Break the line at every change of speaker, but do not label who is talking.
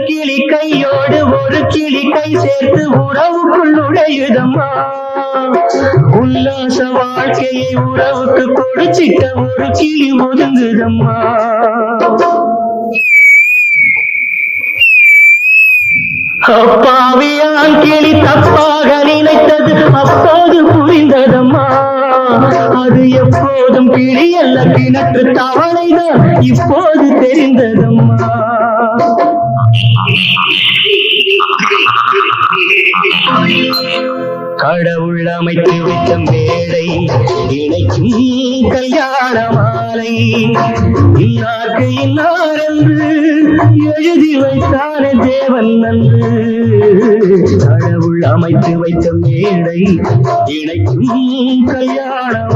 கிளி கையோடு ஒரு கிளி கை சேர்த்து உறவுக்குள் நுழையுதம்மா. உல்லாச வாழ்க்கையை உறவுக்கு கொடுச்சிட்ட ஒரு கிளி ஒதுங்குதம்மா. அப்பாவியான் கிளி தப்பாக நினைத்தது அப்போது புரிந்ததம்மா. அது எப்போதும் கிளி அல்ல கிணற்று தவளைதான் இப்போது தெரிந்ததம்மா. கடவுள் அமைத்து வைத்த மேடை இணைக்கும் கல்யாண மாலை. இன்னார்க்கு இன்னார் என்று எழுதி வைத்தானே தேவன் நன்று. கடவுள் அமைத்து வைத்த மேடை இணைக்கும் கல்யாண